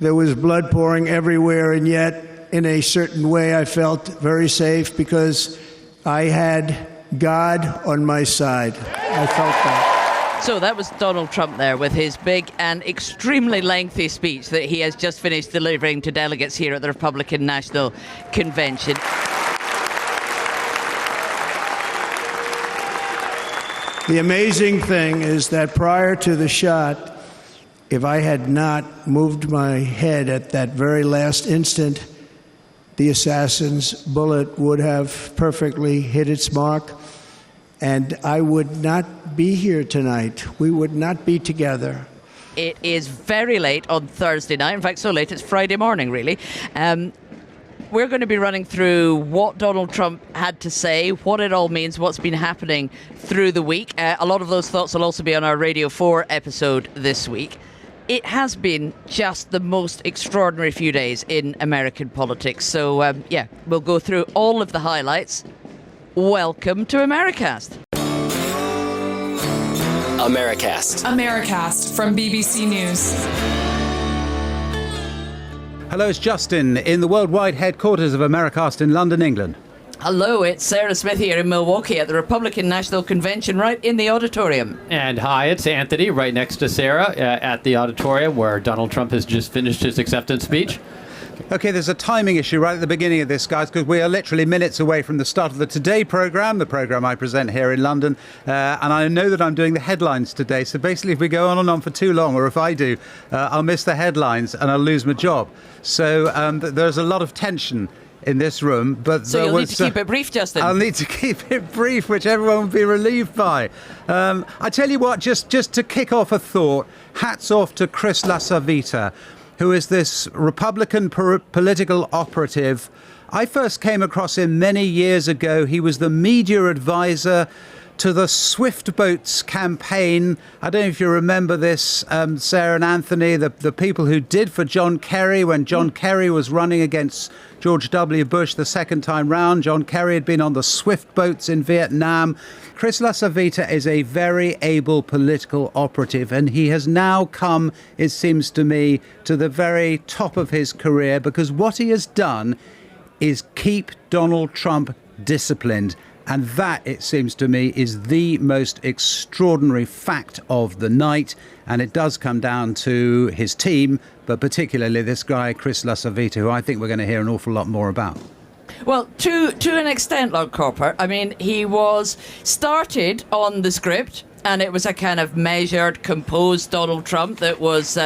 There was blood pouring everywhere, and yet, in a certain way, I felt very safe because I had God on my side. I felt that. So that was Donald Trump there with his big and extremely lengthy speech that he has just finished delivering to delegates here at the Republican National Convention. The amazing thing is that prior to the shot, if I had not moved my head at that very last instant, the assassin's bullet would have perfectly hit its mark, and I would not be here tonight. We would not be together. It is very late on Thursday night. In fact, so late it's Friday morning, really. We're going to be running through what Donald Trump had to say, what it all means, what's been happening through the week. A lot of those thoughts will also be on our Radio 4 episode this week. It has been just the most extraordinary few days in American politics. So, we'll go through all of the highlights. Welcome to Americast. Americast from BBC News. Hello, it's Justin in the worldwide headquarters of Americast in London, England. Hello, it's Sarah Smith here in Milwaukee at the Republican National Convention right in the auditorium. And hi, it's Anthony right next to Sarah at the auditorium where Donald Trump has just finished his acceptance speech. Okay, there's a timing issue right at the beginning of this, guys, because we are literally minutes away from the start of the Today programme, the programme I present here in London. And I know that I'm doing the headlines today. So basically, if we go on and on for too long, or if I do, I'll miss the headlines and I'll lose my job. So there's a lot of tension in this room, but so you'll need to keep it brief, Justin. I'll need to keep it brief, which everyone will be relieved by. I tell you what, just to kick off a thought, hats off to Chris LaSavita, who is this Republican political operative. I first came across him many years ago. He was the media advisor to the Swift Boats campaign. I don't know if you remember this, Sarah and Anthony, the people who did for John Kerry when John Kerry was running against George W. Bush the second time round. John Kerry had been on the Swift Boats in Vietnam. Chris LaSavita is a very able political operative, and he has now come, it seems to me, to the very top of his career, because what he has done is keep Donald Trump disciplined. And that, it seems to me, is the most extraordinary fact of the night. And it does come down to his team, but particularly this guy, Chris LaSavita, who I think we're going to hear an awful lot more about. Well, to an extent, Lord Corper. I mean, he was started on the script, and it was a kind of measured, composed Donald Trump that was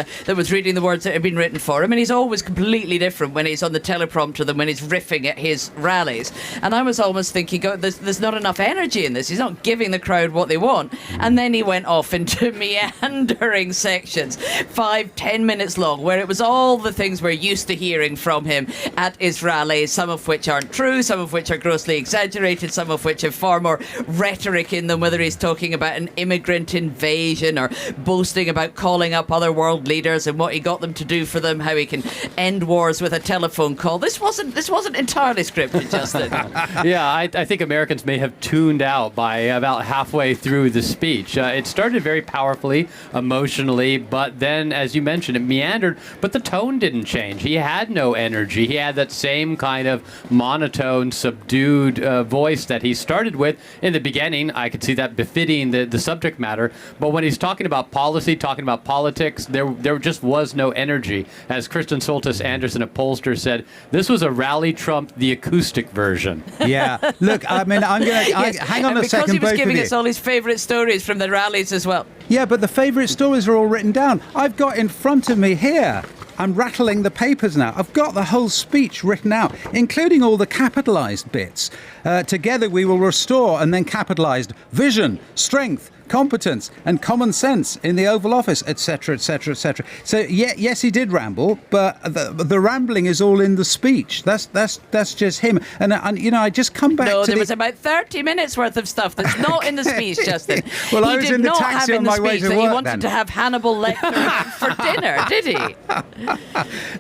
reading the words that had been written for him. And he's always completely different when he's on the teleprompter than when he's riffing at his rallies. And I was almost thinking, there's not enough energy in this. He's not giving the crowd what they want. And then he went off into meandering sections, 5-10 minutes long, where it was all the things we're used to hearing from him at his rallies, some of which aren't true, some of which are grossly exaggerated, some of which have far more rhetoric in them, whether he's talking about an immigrant invasion or boasting about calling up other world leaders and what he got them to do for them, how he can end wars with a telephone call. This wasn't entirely scripted, Justin. Yeah, I think Americans may have tuned out by about halfway through the speech. It started very powerfully, emotionally, but then, as you mentioned, it meandered, but the tone didn't change. He had no energy. He had that same kind of monotone, subdued voice that he started with in the beginning. I could see that befitting the subject matter, but when he's talking about policy, talking about politics, there just was no energy. As Kristen Soltis Anderson, a pollster, said, this was a rally Trump, the acoustic version. Yeah. Look, I mean, hang on a second. Because he was giving us all his favourite stories from the rallies as well. Yeah, but the favourite stories are all written down. I've got in front of me here, I'm rattling the papers now. I've got the whole speech written out, including all the capitalised bits. Together we will restore, and then capitalised, vision, strength, competence and common sense in the Oval Office, etc., etc., etc. So yes, he did ramble, but the rambling is all in the speech. That's just him. And I just come back. No, to there was about 30 minutes worth of stuff that's not in the speech, Justin. Well, I was in the taxi on my way to work. He wanted to have Hannibal Lecter for dinner, did he?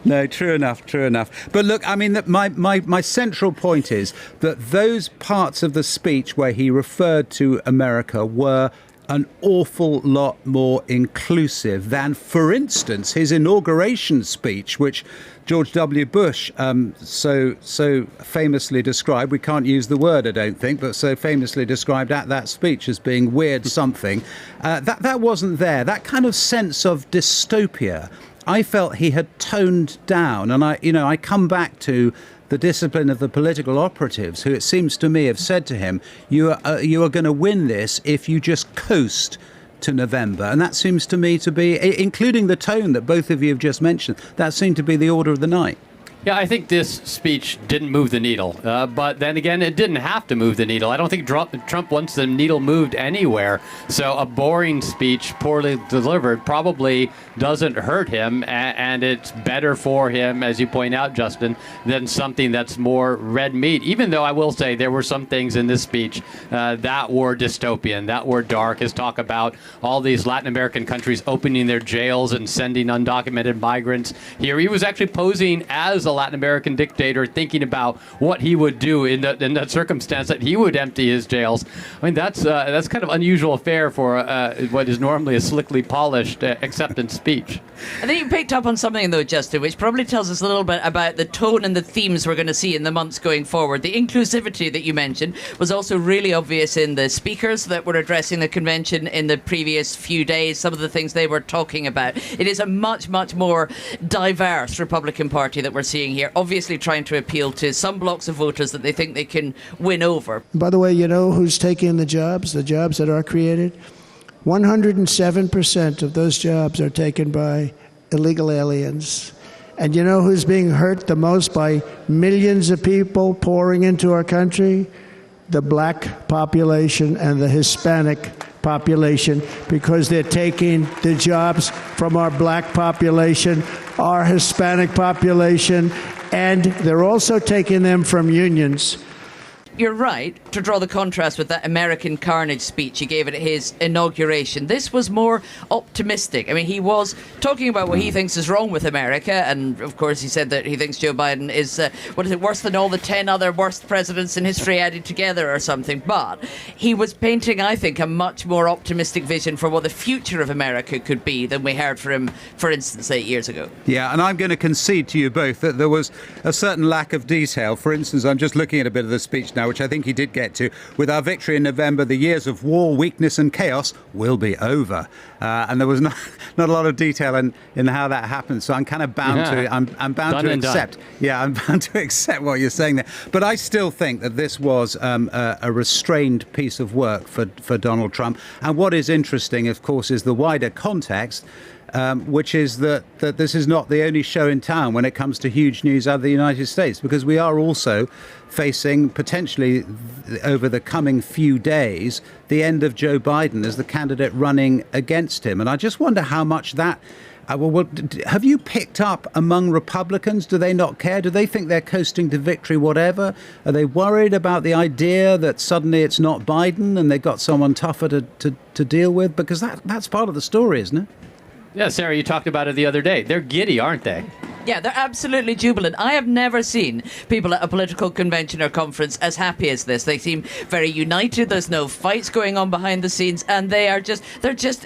No, true enough. But look, I mean, my central point is that those parts of the speech where he referred to America were an awful lot more inclusive than, for instance, his inauguration speech, which George W. Bush so famously described. We can't use the word, I don't think, but so famously described at that speech as being weird something. That wasn't there. That kind of sense of dystopia, I felt he had toned down. And I come back to the discipline of the political operatives, who it seems to me have said to him, you are going to win this if you just coast to November. And that seems to me to be, including the tone that both of you have just mentioned, that seemed to be the order of the night. Yeah, I think this speech didn't move the needle. But then again, it didn't have to move the needle. I don't think Trump wants the needle moved anywhere. So a boring speech, poorly delivered, probably doesn't hurt him. And it's better for him, as you point out, Justin, than something that's more red meat. Even though I will say there were some things in this speech that were dystopian, that were dark. His talk about all these Latin American countries opening their jails and sending undocumented migrants here. He was actually posing as a Latin American dictator, thinking about what he would do in that circumstance that he would empty his jails. I mean, that's kind of unusual fare for what is normally a slickly polished acceptance speech. I think you picked up on something, though, Justin, which probably tells us a little bit about the tone and the themes we're going to see in the months going forward. The inclusivity that you mentioned was also really obvious in the speakers that were addressing the convention in the previous few days, some of the things they were talking about. It is a much, much more diverse Republican Party that we're seeing here, obviously trying to appeal to some blocks of voters that they think they can win over. By the way, you know who's taking the jobs that are created? 107% of those jobs are taken by illegal aliens. And you know who's being hurt the most by millions of people pouring into our country? The black population and the Hispanic population, because they're taking the jobs from our black population, our Hispanic population, and they're also taking them from unions. You're right to draw the contrast with that American carnage speech he gave at his inauguration. This was more optimistic. I mean, he was talking about what he thinks is wrong with America, and of course he said that he thinks Joe Biden is, worse than all the 10 other worst presidents in history added together or something. But he was painting, I think, a much more optimistic vision for what the future of America could be than we heard from him, for instance, 8 years ago. Yeah, and I'm going to concede to you both that there was a certain lack of detail. For instance, I'm just looking at a bit of the speech now, which I think he did get to. With our victory in November, the years of war, weakness and chaos will be over. And there was not a lot of detail in how that happened. So I'm kind of bound to I'm bound to accept. Yeah, I'm bound to accept what you're saying there. But I still think that this was a restrained piece of work for Donald Trump. And what is interesting, of course, is the wider context. Which is that this is not the only show in town when it comes to huge news out of the United States, because we are also facing potentially over the coming few days the end of Joe Biden as the candidate running against him. And I just wonder how much that have you picked up among Republicans? Do they not care? Do they think they're coasting to victory, whatever? Are they worried about the idea that suddenly it's not Biden and they've got someone tougher to deal with? Because that's part of the story, isn't it? Yeah, Sarah, you talked about it the other day. They're giddy, aren't they? Yeah, they're absolutely jubilant. I have never seen people at a political convention or conference as happy as this. They seem very united. There's no fights going on behind the scenes, and they're just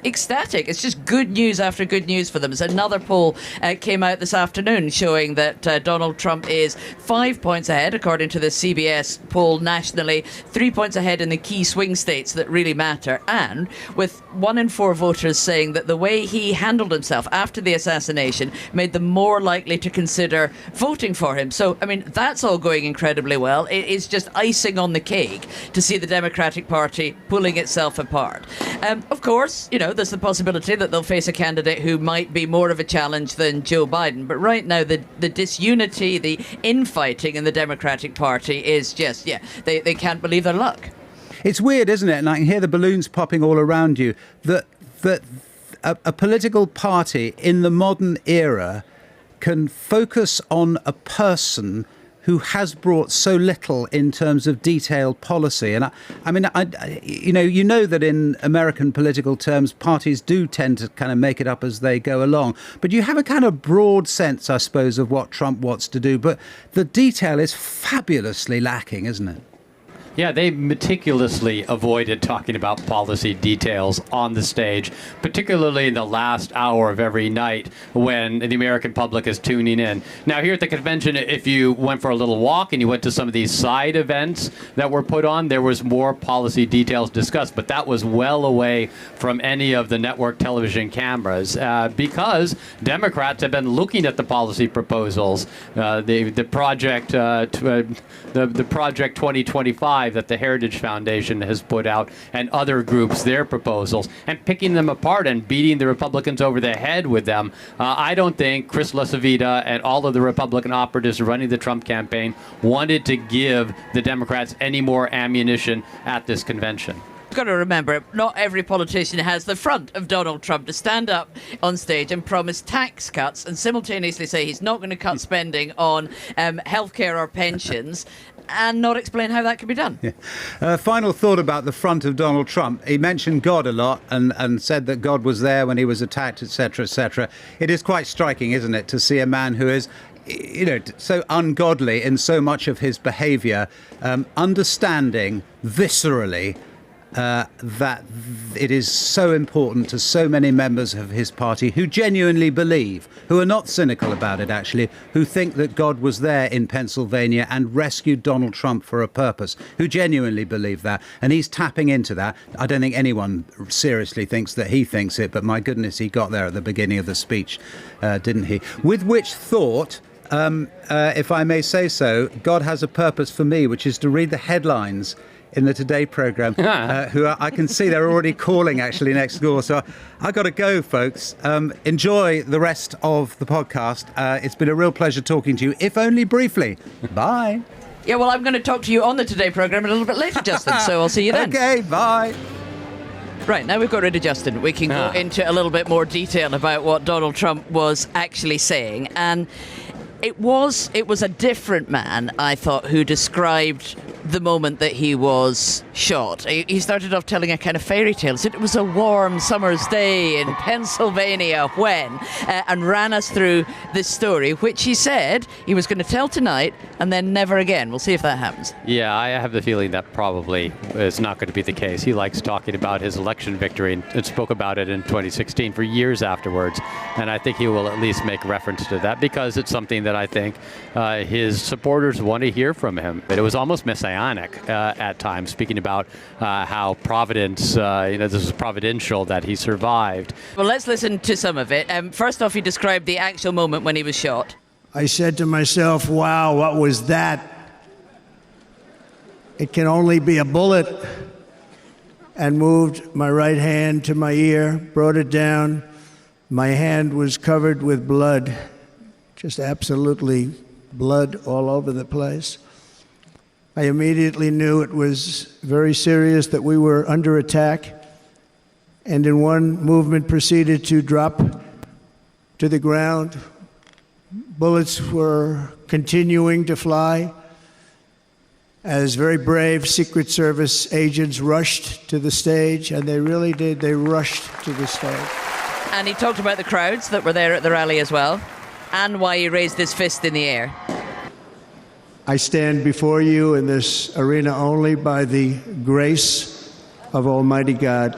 ecstatic. It's just good news after good news for them. So another poll came out this afternoon showing that Donald Trump is 5 points ahead, according to the CBS poll nationally, 3 points ahead in the key swing states that really matter, and with 1 in 4 voters saying that the way he handled himself after the assassination made them more likely to consider voting for him. So, I mean, that's all going incredibly well. It is just icing on the cake to see the Democratic Party pulling itself apart. Of course, you know, there's the possibility that they'll face a candidate who might be more of a challenge than Joe Biden. But right now, the disunity, the infighting in the Democratic Party is just, they can't believe their luck. It's weird, isn't it? And I can hear the balloons popping all around you, that a political party in the modern era can focus on a person who has brought so little in terms of detailed policy. And you know that in American political terms, parties do tend to kind of make it up as they go along. But you have a kind of broad sense, I suppose, of what Trump wants to do. But the detail is fabulously lacking, isn't it? Yeah, they meticulously avoided talking about policy details on the stage, particularly in the last hour of every night when the American public is tuning in. Now, here at the convention, if you went for a little walk and you went to some of these side events that were put on, there was more policy details discussed, but that was well away from any of the network television cameras because Democrats have been looking at the policy proposals, the Project 2025 that the Heritage Foundation has put out, and other groups, their proposals, and picking them apart and beating the Republicans over the head with them. I don't think Chris LaCivita and all of the Republican operatives running the Trump campaign wanted to give the Democrats any more ammunition at this convention. You've got to remember, not every politician has the front of Donald Trump to stand up on stage and promise tax cuts and simultaneously say he's not going to cut spending on healthcare or pensions and not explain how that can be done. Yeah. Final thought about the front of Donald Trump. He mentioned God a lot and said that God was there when he was attacked, etc., etc. It is quite striking, isn't it, to see a man who is, so ungodly in so much of his behaviour, understanding viscerally that it is so important to so many members of his party who genuinely believe, who are not cynical about it actually, who think that God was there in Pennsylvania and rescued Donald Trump for a purpose, who genuinely believe that. And he's tapping into that. I don't think anyone seriously thinks that he thinks it, but my goodness, he got there at the beginning of the speech, didn't he? With which thought, if I may say so, God has a purpose for me, which is to read the headlines in the Today programme, I can see they're already calling actually next door. So I got to go, folks. Enjoy the rest of the podcast. It's been a real pleasure talking to you, if only briefly. Bye. Yeah, well, I'm going to talk to you on the Today programme a little bit later, Justin, so I'll see you then. Okay, bye. Right, now we've got rid of Justin, we can go into a little bit more detail about what Donald Trump was actually saying. And it was a different man, I thought, who described the moment that he was shot. He started off telling a kind of fairy tale. Said it was a warm summer's day in Pennsylvania when, and ran us through this story, which he said he was going to tell tonight and then never again. We'll see if that happens. Yeah, I have the feeling that probably is not going to be the case. He likes talking about his election victory and spoke about it in 2016 for years afterwards. And I think he will at least make reference to that because it's something that I think his supporters want to hear from him. But it was almost messianic at times, speaking about how Providence, this was providential that he survived. Well, let's listen to some of it. First off, he described the actual moment when he was shot. I said to myself, wow, what was that? It can only be a bullet. And moved my right hand to my ear, brought it down. My hand was covered with blood, just absolutely blood all over the place. I immediately knew it was very serious, that we were under attack, and in one movement proceeded to drop to the ground. Bullets were continuing to fly as very brave Secret Service agents rushed to the stage, and they really did. They rushed to the stage. And he talked about the crowds that were there at the rally as well, and why he raised his fist in the air. I stand before you in this arena only by the grace of Almighty God.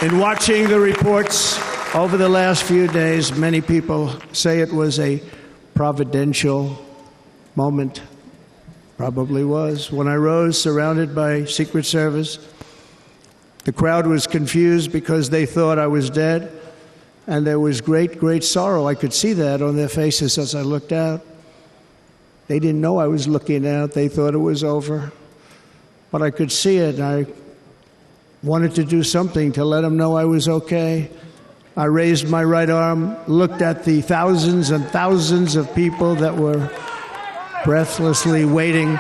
In watching the reports over the last few days, many people say it was a providential moment. Probably was. When I rose, surrounded by Secret Service, the crowd was confused because they thought I was dead, and there was great, great sorrow. I could see that on their faces as I looked out. They didn't know I was looking out. They thought it was over. But I could see it, and I wanted to do something to let them know I was okay. I raised my right arm, looked at the thousands and thousands of people that were breathlessly waiting,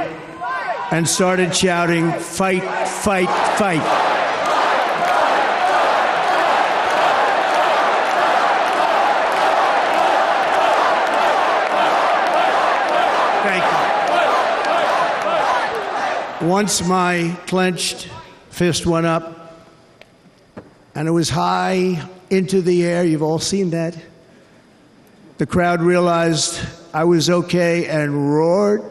and started shouting, "Fight, fight, fight." Once my clenched fist went up, and it was high into the air. You've all seen that. The crowd realized I was okay and roared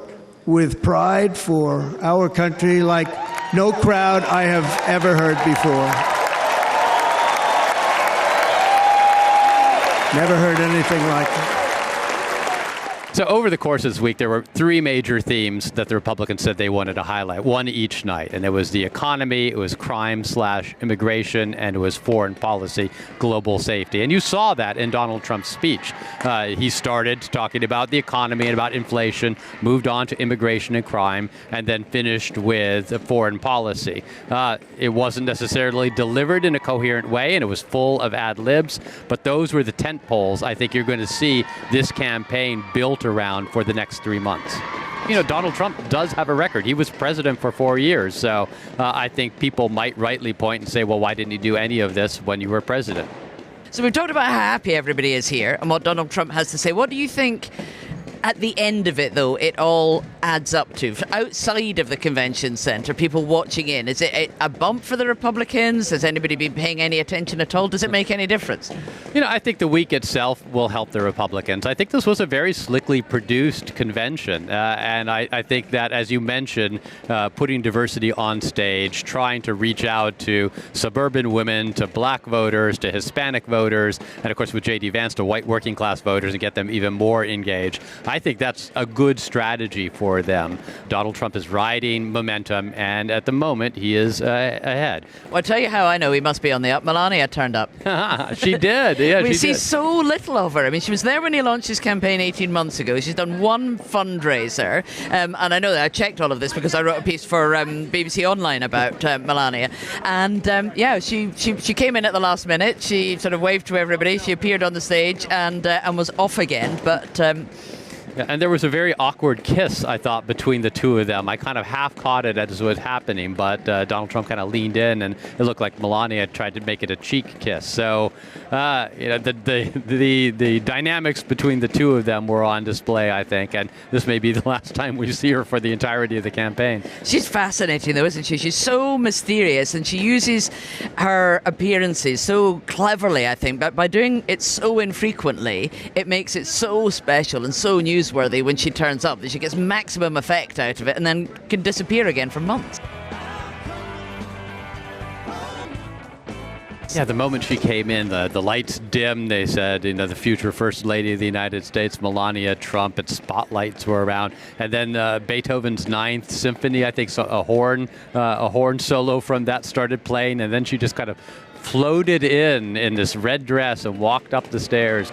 with pride for our country like no crowd I have ever heard before. Never heard anything like it. So over the course of this week, there were three major themes that the Republicans said they wanted to highlight, one each night. And it was the economy, it was crime/immigration, and it was foreign policy, global safety. And you saw that in Donald Trump's speech. He started talking about the economy and about inflation, moved on to immigration and crime, and then finished with foreign policy. It wasn't necessarily delivered in a coherent way, and it was full of ad libs, but those were the tent poles I think you're going to see this campaign built around for the next 3 months. You know, Donald Trump does have a record. He was president for 4 years, so I think people might rightly point and say, well, why didn't you do any of this when you were president? So we've talked about how happy everybody is here and what Donald Trump has to say. What do you think at the end of it, though, it all adds up to? Outside of the convention center, people watching in, is it a bump for the Republicans? Has anybody been paying any attention at all? Does it make any difference? You know, I think the week itself will help the Republicans. I think this was a very slickly produced convention. And I think that, as you mentioned, putting diversity on stage, trying to reach out to suburban women, to black voters, to Hispanic voters, and of course with J.D. Vance to white working class voters and get them even more engaged. I think that's a good strategy for them. Donald Trump is riding momentum, and at the moment, he is ahead. Well, I'll tell you how I know he must be on the up. Melania turned up. She did. Yeah, we she see did. so little of her. I mean, she was there when he launched his campaign 18 months ago. She's done one fundraiser, and I know that I checked all of this because I wrote a piece for BBC Online about Melania. And yeah, she came in at the last minute. She sort of waved to everybody. She appeared on the stage and was off again. But Yeah, and there was a very awkward kiss, I thought, between the two of them. I kind of half caught it as it was happening, but Donald Trump kind of leaned in, and it looked like Melania tried to make it a cheek kiss. So, you know, the dynamics between the two of them were on display, I think, and this may be the last time we see her for the entirety of the campaign. She's fascinating, though, isn't she? She's so mysterious, and she uses her appearances so cleverly, I think, but by doing it so infrequently, it makes it so special and so newsworthy when she turns up that she gets maximum effect out of it and then can disappear again for months. Yeah, the moment she came in, the lights dimmed. They said, you know, the future First Lady of the United States, Melania Trump, and spotlights were around. And then Beethoven's Ninth Symphony, I think, so a horn solo from that started playing, and then she just kind of floated in this red dress and walked up the stairs.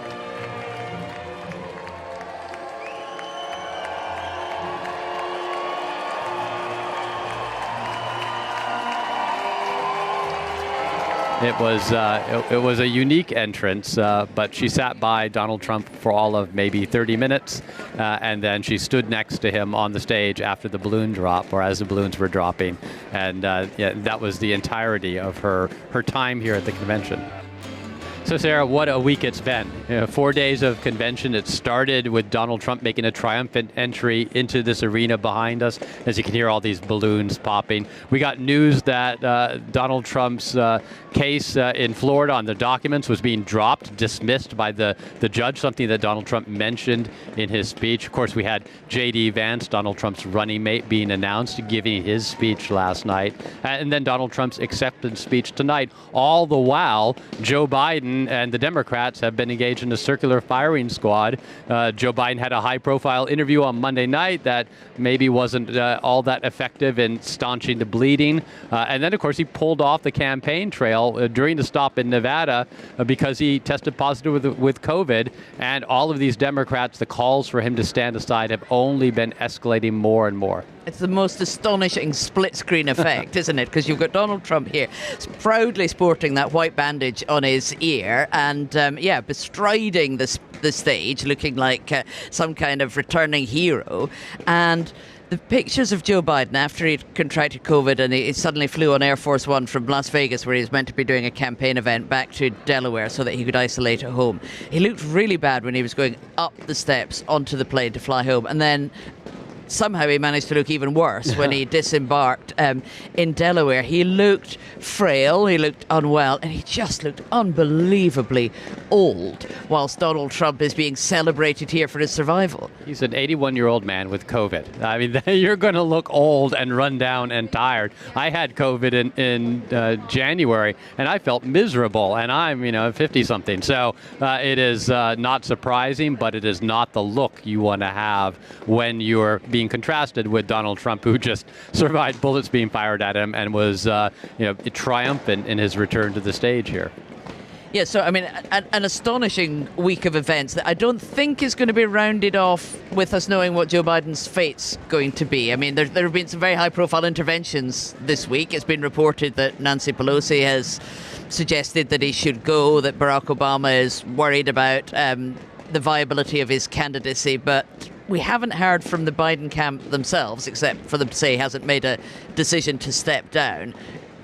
It was a unique entrance, but she sat by Donald Trump for all of maybe 30 minutes, and then she stood next to him on the stage after the balloon drop, or as the balloons were dropping, and yeah, that was the entirety of her time here at the convention. So, Sarah, what a week it's been. 4 days of convention. It started with Donald Trump making a triumphant entry into this arena behind us. As you can hear all these balloons popping. We got news that Donald Trump's case in Florida on the documents was being dropped, dismissed by the judge, something that Donald Trump mentioned in his speech. Of course, we had J.D. Vance, Donald Trump's running mate, being announced, giving his speech last night. And then Donald Trump's acceptance speech tonight. All the while, Joe Biden and the Democrats have been engaged in a circular firing squad. Joe Biden had a high-profile interview on Monday night that maybe wasn't all that effective in staunching the bleeding. And then, of course, he pulled off the campaign trail during the stop in Nevada because he tested positive with COVID. And all of these Democrats, the calls for him to stand aside have only been escalating more and more. It's the most astonishing split-screen effect, isn't it? Because you've got Donald Trump here proudly sporting that white bandage on his ear and, yeah, bestriding the stage, looking like some kind of returning hero. And the pictures of Joe Biden after he'd contracted COVID and he suddenly flew on Air Force One from Las Vegas, where he was meant to be doing a campaign event, back to Delaware so that he could isolate at home. He looked really bad when he was going up the steps onto the plane to fly home. And then somehow he managed to look even worse when he disembarked in Delaware. He looked frail, he looked unwell, and he just looked unbelievably old, whilst Donald Trump is being celebrated here for his survival. He's an 81-year-old man with COVID. I mean, you're going to look old and run down and tired. I had COVID in January, and I felt miserable, and I'm 50-something. So it is not surprising, but it is not the look you want to have when you're being contrasted with Donald Trump, who just survived bullets being fired at him and was triumphant in his return to the stage here. Yeah, so, I mean, an astonishing week of events that I don't think is going to be rounded off with us knowing what Joe Biden's fate's going to be. I mean, there have been some very high-profile interventions this week. It's been reported that Nancy Pelosi has suggested that he should go, that Barack Obama is worried about the viability of his candidacy, but we haven't heard from the Biden camp themselves, except for them to say he hasn't made a decision to step down.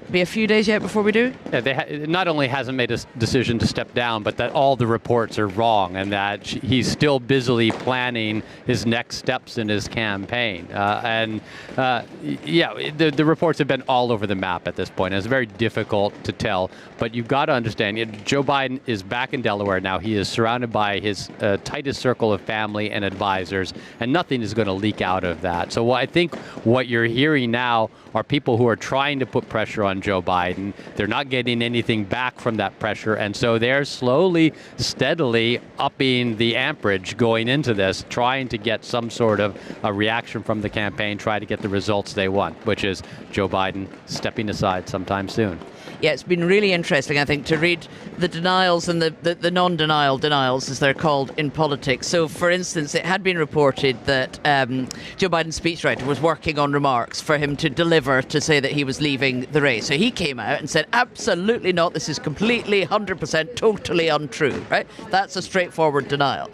Be a few days yet before we do? Yeah, not only hasn't made a decision to step down, but that all the reports are wrong and that he's still busily planning his next steps in his campaign. The reports have been all over the map at this point. It's very difficult to tell, but you've got to understand, Joe Biden is back in Delaware now. He is surrounded by his tightest circle of family and advisors, and nothing is going to leak out of that. So I think what you're hearing now are people who are trying to put pressure on Joe Biden. They're not getting anything back from that pressure, and so they're slowly, steadily upping the amperage going into this, trying to get some sort of a reaction from the campaign, try to get the results they want, which is Joe Biden stepping aside sometime soon. Yeah, it's been really interesting, I think, to read the denials and the non-denial denials, as they're called in politics. So, for instance, it had been reported that Joe Biden's speechwriter was working on remarks for him to deliver to say that he was leaving the race. So he came out and said, absolutely not, this is completely, 100%, totally untrue, right? That's a straightforward denial.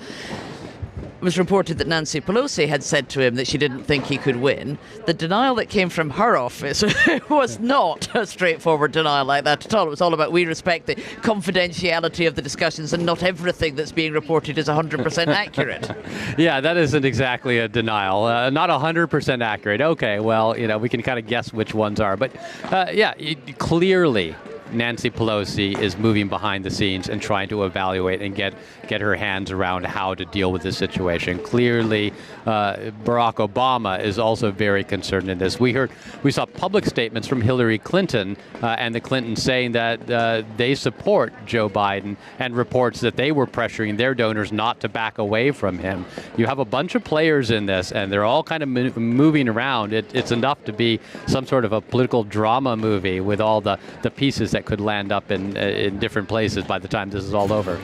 It was reported that Nancy Pelosi had said to him that she didn't think he could win. The denial that came from her office was not a straightforward denial like that at all. It was all about, we respect the confidentiality of the discussions and not everything that's being reported is 100% accurate. Yeah, that isn't exactly a denial. Not 100% accurate. Okay, well, we can kind of guess which ones are. But clearly, Nancy Pelosi is moving behind the scenes and trying to evaluate and get her hands around how to deal with this situation. Clearly, Barack Obama is also very concerned in this. We saw public statements from Hillary Clinton and the Clintons saying that they support Joe Biden, and reports that they were pressuring their donors not to back away from him. You have a bunch of players in this, and they're all kind of moving around. It's enough to be some sort of a political drama movie with all the pieces that could land up in different places by the time this is all over.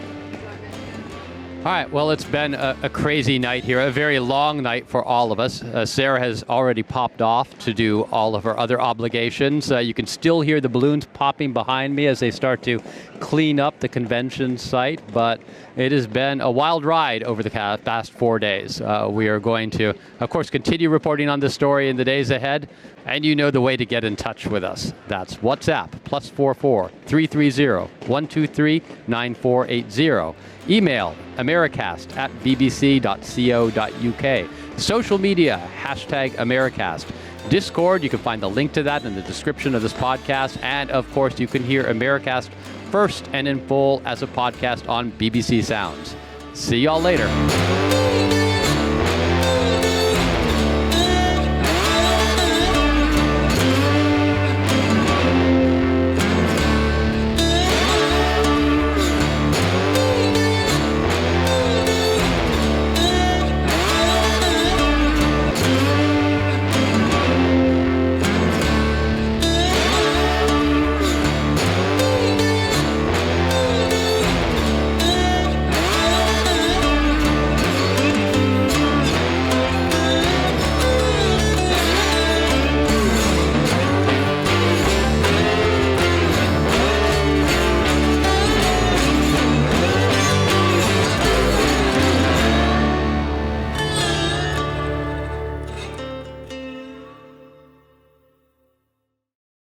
All right, well, it's been a crazy night here, a very long night for all of us. Sarah has already popped off to do all of her other obligations. You can still hear the balloons popping behind me as they start to clean up the convention site, but it has been a wild ride over the past 4 days. We are going to, of course, continue reporting on this story in the days ahead, and you know the way to get in touch with us. That's WhatsApp, +44 330 123 9480. Email americast@bbc.co.uk. Social media, #Americast. Discord, you can find the link to that in the description of this podcast. And, of course, you can hear Americast first and in full as a podcast on BBC Sounds. See y'all later.